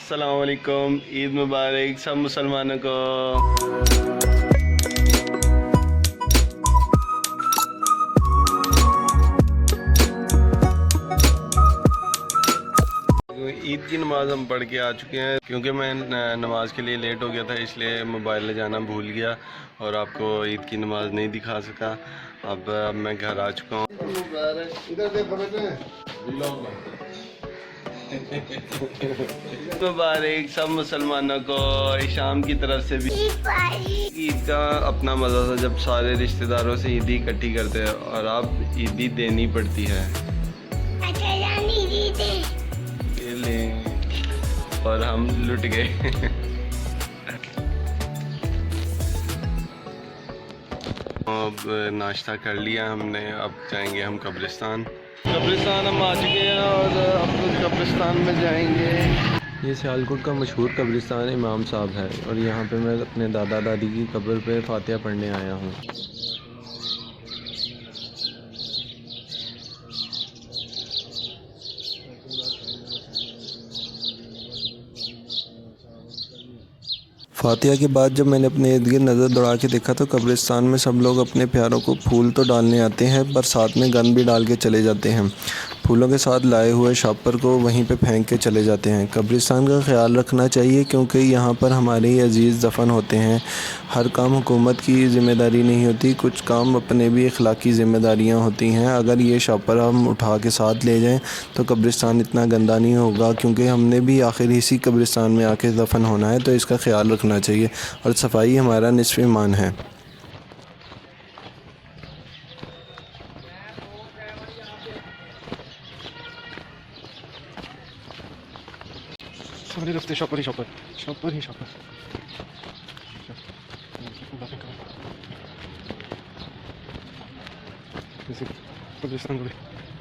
अस्सलाम वालेकुम, ईद मुबारक सब मुसलमानों को। ईद की नमाज़ हम पढ़ के आ चुके हैं। क्योंकि मैं नमाज के लिए लेट हो गया था, इसलिए मोबाइल ले जाना भूल गया और आपको ईद की नमाज़ नहीं दिखा सका। अब मैं घर आ चुका हूँ। मुबारक सब मुसलमानों को, शाम की तरफ से भी। ईद का अपना मज़ा था जब सारे रिश्तेदारों से ईदी इकट्ठी करते हैं और अब ईदी देनी पड़ती है। और हम लुट गए। अब नाश्ता कर लिया हमने, अब जाएंगे हम कब्रिस्तान हम आ चुके हैं और अब कब्रिस्तान में जाएंगे। ये सियालकोट का मशहूर कब्रिस्तान इमाम साहब है और यहाँ पे मैं अपने दादा दादी की कब्र पे फातिहा पढ़ने आया हूँ। फातिहा के बाद जब मैंने अपने इर्द गिर्द नज़र दौड़ा के देखा तो कब्रिस्तान में सब लोग अपने प्यारों को फूल तो डालने आते हैं पर साथ में गन भी डाल के चले जाते हैं। फूलों के साथ लाए हुए शॉपर को वहीं पे फेंक के चले जाते हैं। कब्रिस्तान का ख्याल रखना चाहिए क्योंकि यहाँ पर हमारे ही अजीज़ दफन होते हैं। हर काम हुकूमत की ज़िम्मेदारी नहीं होती, कुछ काम अपने भी अखलाकी ज़िम्मेदारियाँ होती हैं। अगर ये शॉपर हम उठा के साथ ले जाएँ तो कब्रिस्तान इतना गंदा नहीं होगा, क्योंकि हमने भी आखिर इसी कब्रिस्तान में आके दफन होना है, तो इसका ख्याल रखना चाहिए और सफाई हमारा निस्फ़ ईमान है। सारे रास्ते शॉपर ही शॉपर। कब्रिस्तान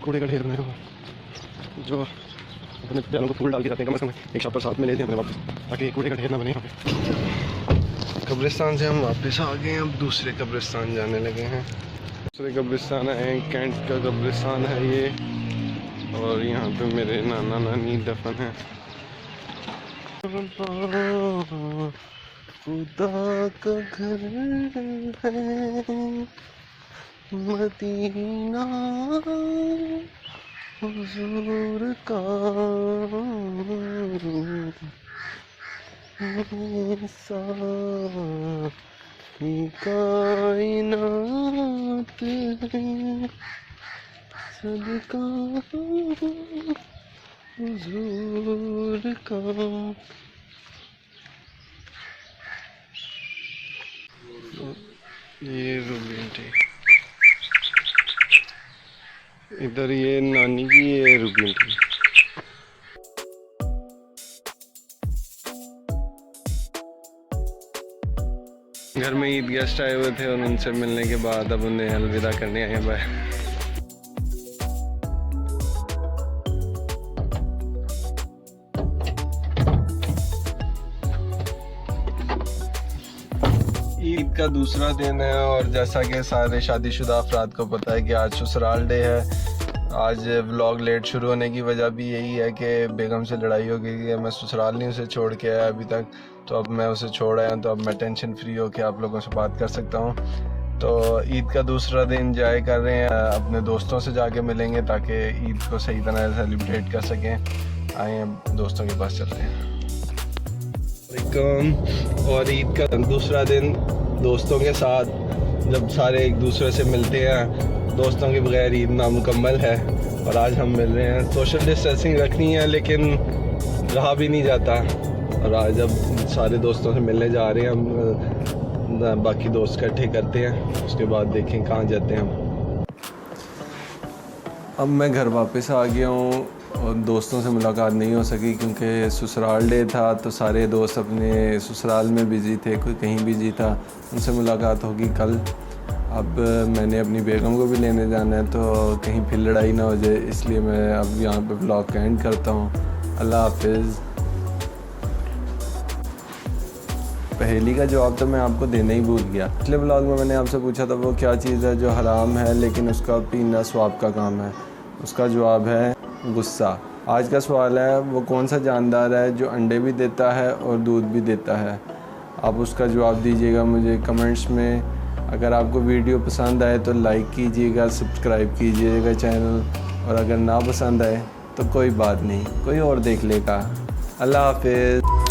कूड़े का ढेर बनाया हुआ, जो अपने प्यारों को फूल डाल के जाते हैं। कम से कम एक शॉपर साथ में लेते हैं अपने वापस, ताकि कूड़े का ढेर ना बने यहाँ पे। कब्रिस्तान से हम वापस आ गए हैं, अब दूसरे कब्रिस्तान जाने लगे हैं। दूसरे कब्रिस्तान है कैंट का कब्रिस्तान है ये, और यहाँ पे मेरे नाना नानी दफन है। खुदा का घर है मदीना हुजूर का, सारी कायनात है सदका हुजूर का। ये रूबीन थी, इधर ये नानी की, ये रूबीन थी। घर में ईद गेस्ट आए हुए थे और उनसे मिलने के बाद अब उन्हें अलविदा करने आए हैं। बाय। ईद का दूसरा दिन है और जैसा कि सारे शादीशुदा अफराद को पता है कि आज ससुराल डे है। आज व्लॉग लेट शुरू होने की वजह भी यही है कि बेगम से लड़ाई हो गई है। मैं ससुराल नहीं उसे छोड़ के आया अभी तक, तो अब मैं उसे छोड़ आया, तो अब मैं टेंशन फ्री होकर आप लोगों से बात कर सकता हूँ। तो ईद का दूसरा दिन एंजॉय कर रहे हैं, अपने दोस्तों से जाके मिलेंगे ताकि ईद को सही तरह सेलिब्रेट कर सकें। आए दोस्तों के पास चलते हैं। और ईद का दूसरा दिन दोस्तों के साथ जब सारे एक दूसरे से मिलते हैं, दोस्तों के बगैर ईद नामुकम्मल है। और आज हम मिल रहे हैं, सोशल डिस्टेंसिंग रखनी है लेकिन रहा भी नहीं जाता। और आज जब सारे दोस्तों से मिलने जा रहे हैं हम, बाकी दोस्त इकट्ठे करते हैं, उसके बाद देखें कहाँ जाते हैं हम। अब मैं घर वापस आ गया हूँ और दोस्तों से मुलाकात नहीं हो सकी क्योंकि ससुराल डे था, तो सारे दोस्त अपने ससुराल में बिज़ी थे, कोई कहीं बिज़ी था। उनसे मुलाकात होगी कल। अब मैंने अपनी बेगम को भी लेने जाना है, तो कहीं फिर लड़ाई ना हो जाए, इसलिए मैं अब यहाँ पे ब्लॉग का एंड करता हूँ। अल्लाह हाफिज़। पहेली का जवाब तो मैं आपको देना ही भूल गया। पिछले ब्लॉग में मैंने आपसे पूछा था वो क्या चीज़ है जो हराम है लेकिन उसका पीना स्वाब का काम है। उसका जवाब है गुस्सा। आज का सवाल है, वो कौन सा जानदार है जो अंडे भी देता है और दूध भी देता है? आप उसका जवाब दीजिएगा मुझे कमेंट्स में। अगर आपको वीडियो पसंद आए तो लाइक कीजिएगा, सब्सक्राइब कीजिएगा चैनल, और अगर ना पसंद आए तो कोई बात नहीं, कोई और देख लेगा। अल्लाह हाफिज़।